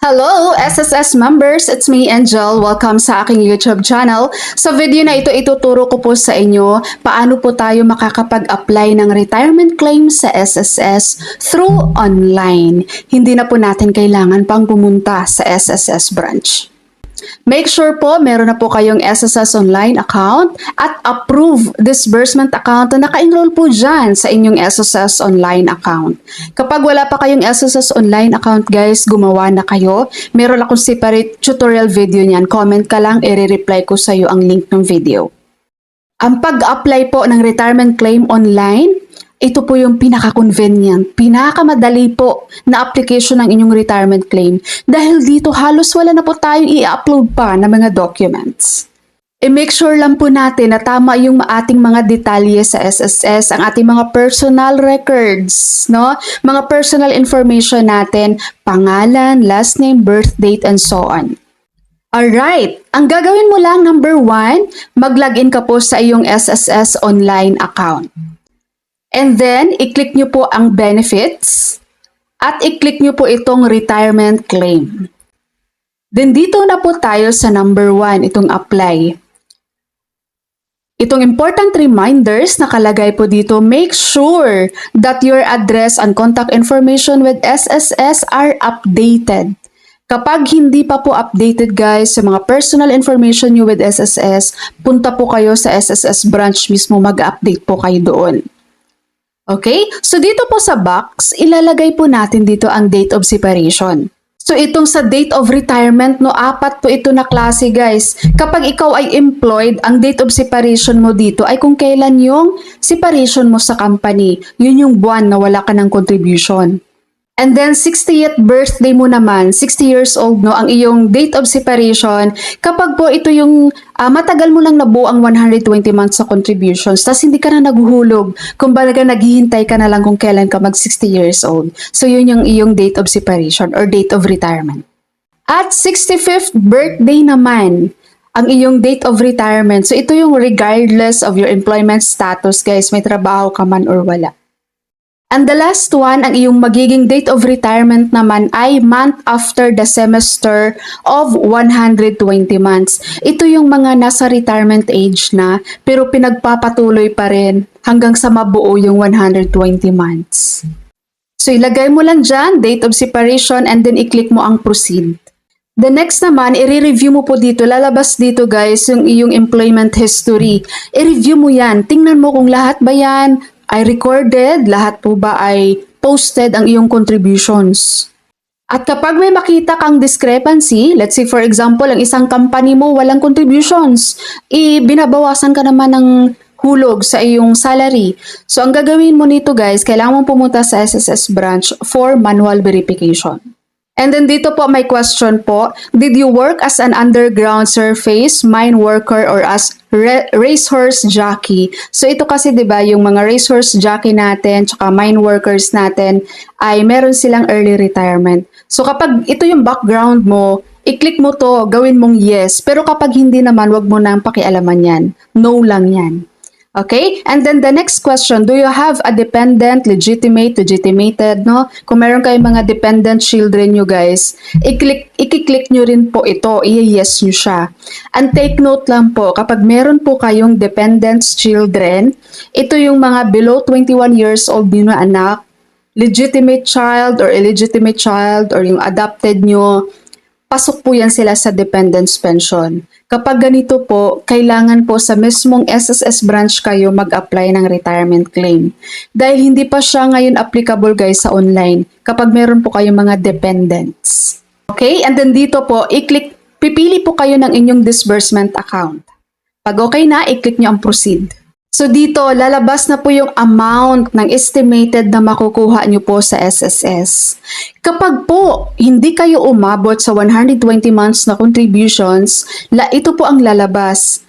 Hello, SSS members! It's me, Angel. Welcome sa aking YouTube channel. Sa video na ito, ituturo ko po sa inyo paano po tayo makakapag-apply ng retirement claim sa SSS through online. Hindi na po natin kailangan pang pumunta sa SSS branch. Make sure po meron na po kayong SSS online account at approve disbursement account na naka-enroll po dyan sa inyong SSS online account. Kapag wala pa kayong SSS online account guys, gumawa na kayo. Meron akong separate tutorial video niyan. Comment ka lang, i-reply ko sa iyo ang link ng video. Ang pag-apply po ng retirement claim online, ito po yung pinaka-convenient, pinakamadali po na application ng inyong retirement claim dahil dito halos wala na po tayong i-upload pa na mga documents. I-make sure lang po natin na tama yung ating mga detalye sa SSS, ang ating mga personal records, no? Mga personal information natin, pangalan, last name, birth date, and so on. Alright, ang gagawin mo lang, number 1, mag-login ka po sa iyong SSS online account. And then, i-click nyo po ang benefits at i-click nyo po itong retirement claim. Then dito na po tayo sa number 1, itong apply. Itong important reminders nakalagay po dito, make sure that your address and contact information with SSS are updated. Kapag hindi pa po updated guys sa mga personal information nyo with SSS, punta po kayo sa SSS branch mismo, mag-update po kayo doon. Okay? So dito po sa box, ilalagay po natin dito ang date of separation. So itong sa date of retirement, no, 4 po ito na klase guys. Kapag ikaw ay employed, ang date of separation mo dito ay kung kailan yung separation mo sa company. Yun yung buwan na wala ka ng contribution. And then 60th birthday mo naman, 60 years old no, ang iyong date of separation. Kapag po ito yung matagal mo lang nabuo ang 120 months sa contributions, tas hindi ka na naguhulog, kumbaga naghihintay ka na lang kung kailan ka mag 60 years old. So yun yung iyong date of separation or date of retirement. At 65th birthday naman, ang iyong date of retirement. So ito yung regardless of your employment status guys, may trabaho ka man or wala. And the last one, ang iyong magiging date of retirement naman ay month after the semester of 120 months. Ito yung mga nasa retirement age na pero pinagpapatuloy pa rin hanggang sa mabuo yung 120 months. So ilagay mo lang dyan, date of separation, and then i-click mo ang proceed. The next naman, i-review mo po dito, lalabas dito guys yung iyong employment history. I-review mo yan, tingnan mo kung lahat ba yan ay recorded, lahat po ba ay posted ang iyong contributions. At kapag may makita kang discrepancy, let's say for example, ang isang company mo walang contributions, binabawasan ka naman ng hulog sa iyong salary. So ang gagawin mo nito guys, kailangan mong pumunta sa SSS branch for manual verification. And then dito po may question po, did you work as an underground surface mine worker or as racehorse jockey? So ito kasi 'di ba yung mga racehorse jockey natin tsaka mine workers natin ay meron silang early retirement. So kapag ito yung background mo, i-click mo to, gawin mong yes. Pero kapag hindi naman, wag mo nang pakialaman yan. No lang yan. Okay? And then the next question, do you have a dependent, legitimated, no? Kung meron kayong mga dependent children nyo guys, i-click nyo rin po ito, i-yes nyo siya. And take note lang po, kapag meron po kayong dependent children, ito yung mga below 21 years old na anak, legitimate child or illegitimate child or yung adopted nyo, pasok po yan sila sa dependence pension. Kapag ganito po, kailangan po sa mismong SSS branch kayo mag-apply ng retirement claim. Dahil hindi pa siya ngayon applicable guys sa online kapag meron po kayong mga dependents. Okay? And then dito po, pipili po kayo ng inyong disbursement account. Pag okay na, i-click nyo ang proceed. So dito, lalabas na po yung amount ng estimated na makukuha nyo po sa SSS. Kapag po hindi kayo umabot sa 120 months na contributions, ito po ang lalabas.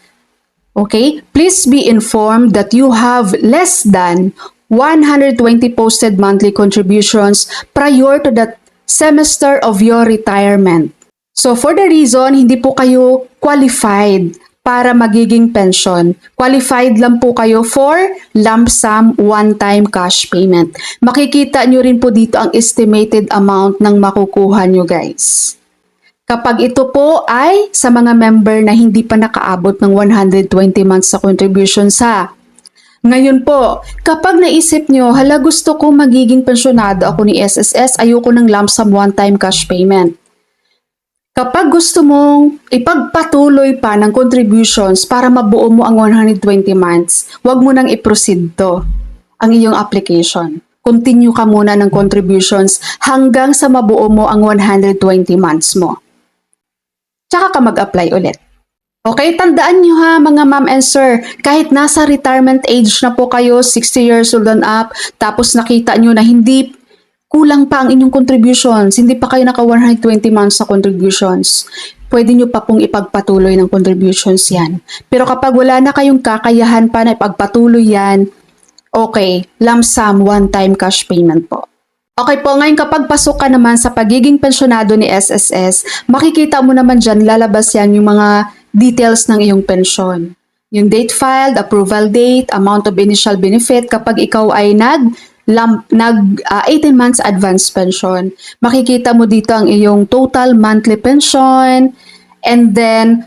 Okay? Please be informed that you have less than 120 posted monthly contributions prior to the semester of your retirement. So for the reason, hindi po kayo qualified para magiging pension. Qualified lang po kayo for lump sum one-time cash payment. Makikita nyo rin po dito ang estimated amount ng makukuha nyo guys. Kapag ito po ay sa mga member na hindi pa nakaabot ng 120 months sa contribution sa. Ngayon po, kapag naisip nyo, hala gusto ko magiging pensyonado ako ni SSS, ayoko ng lump sum one-time cash payment. Kapag gusto mong ipagpatuloy pa ng contributions para mabuo mo ang 120 months, huwag mo nang i-proceed to, ang iyong application. Continue ka muna ng contributions hanggang sa mabuo mo ang 120 months mo. Tsaka ka mag-apply ulit. Okay, tandaan nyo ha mga ma'am and sir, kahit nasa retirement age na po kayo, 60 years old and up, tapos nakita nyo na hindi kulang pa ang inyong contributions, hindi pa kayo naka 120 months sa contributions, pwede nyo pa pong ipagpatuloy ng contributions yan. Pero kapag wala na kayong kakayahan pa na ipagpatuloy yan, okay, lump sum one-time cash payment po. Okay po, ngayon kapag pasok ka naman sa pagiging pensyonado ni SSS, makikita mo naman dyan, lalabas yan yung mga details ng iyong pensyon. Yung date filed, approval date, amount of initial benefit kapag ikaw ay 18 months advance pension. Makikita mo dito ang iyong total monthly pension, and then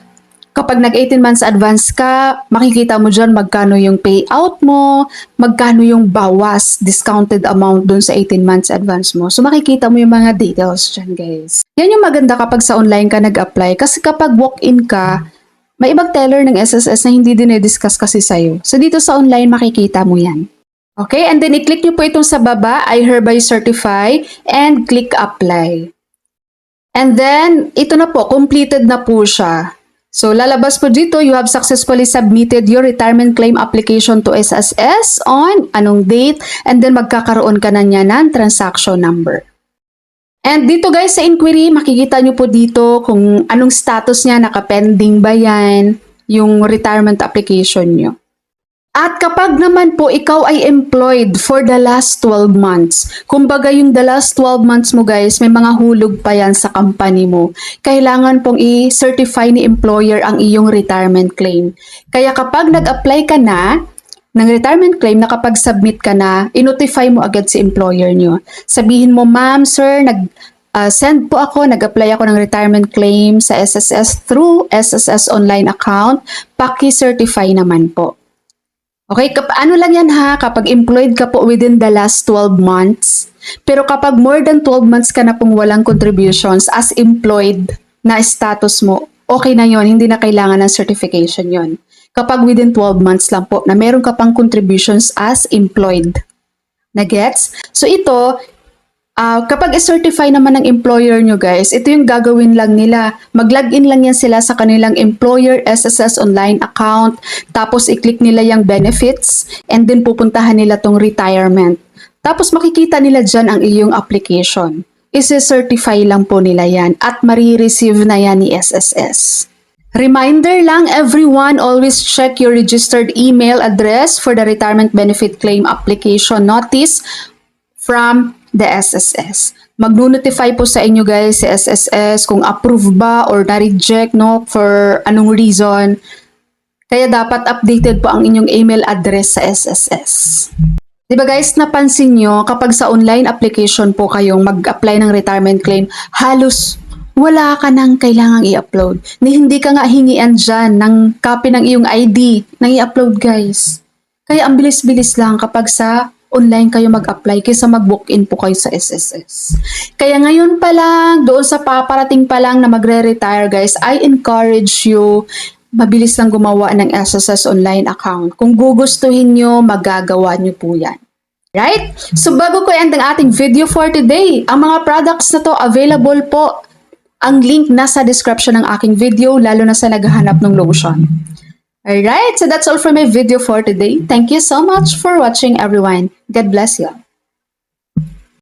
kapag nag 18 months advance ka, makikita mo dyan magkano yung payout mo, magkano yung bawas, discounted amount dun sa 18 months advance mo. So makikita mo yung mga details dyan, guys. Yan yung maganda kapag sa online ka nag-apply, kasi kapag walk-in ka, may ibang teller ng SSS na hindi dinediscuss kasi sa'yo. So dito sa online, makikita mo yan. Okay, and then i-click nyo po itong sa baba, I hereby certify, and click apply. And then, ito na po, completed na po siya. So, lalabas po dito, you have successfully submitted your retirement claim application to SSS on anong date, and then magkakaroon ka na niya ng transaction number. And dito guys, sa inquiry, makikita nyo po dito kung anong status niya, nakapending ba yan, yung retirement application nyo. At kapag naman po ikaw ay employed for the last 12 months, kumbaga yung the last 12 months mo guys, may mga hulog pa yan sa company mo. Kailangan pong i-certify ni employer ang iyong retirement claim. Kaya kapag nag-apply ka na ng retirement claim, nakapag-submit ka na, i-notify mo agad si employer nyo. Sabihin mo, ma'am, sir, send po ako, nag-apply ako ng retirement claim sa SSS through SSS online account, paki-certify naman po. Okay, ano lang yan ha, kapag employed ka po within the last 12 months, pero kapag more than 12 months ka na pong walang contributions as employed na status mo, okay na yon, hindi na kailangan ng certification yon. Kapag within 12 months lang po na meron ka pang contributions as employed. Na gets? So ito, kapag i-certify naman ng employer nyo guys, ito yung gagawin lang nila. Mag-login lang yan sila sa kanilang employer SSS online account, tapos i-click nila yung benefits, and then pupuntahan nila tong retirement. Tapos makikita nila dyan ang iyong application. Isi-certify lang po nila yan at marireceive na yan ni SSS. Reminder lang everyone, always check your registered email address for the retirement benefit claim application notice from the SSS. Mag-notify po sa inyo guys si SSS kung approve ba or na-reject, no, for anong reason. Kaya dapat updated po ang inyong email address sa SSS. Diba guys, napansin nyo kapag sa online application po kayong mag-apply ng retirement claim, halos wala ka nang kailangang i-upload. Hindi ka nga hingian dyan ng copy ng iyong ID nang i-upload guys. Kaya ang bilis-bilis lang kapag sa online kayo mag-apply kaysa mag-book-in po kayo sa SSS. Kaya ngayon pa lang, doon sa paparating pa lang na magre-retire guys, I encourage you, mabilis lang gumawa ng SSS online account. Kung gugustuhin nyo, magagawa nyo po yan. Right? So bago ko end ang ating video for today, ang mga products na to available po. Ang link nasa description ng aking video, lalo na sa naghahanap ng lotion. Alright, so that's all for my video for today. Thank you so much for watching everyone. God bless you.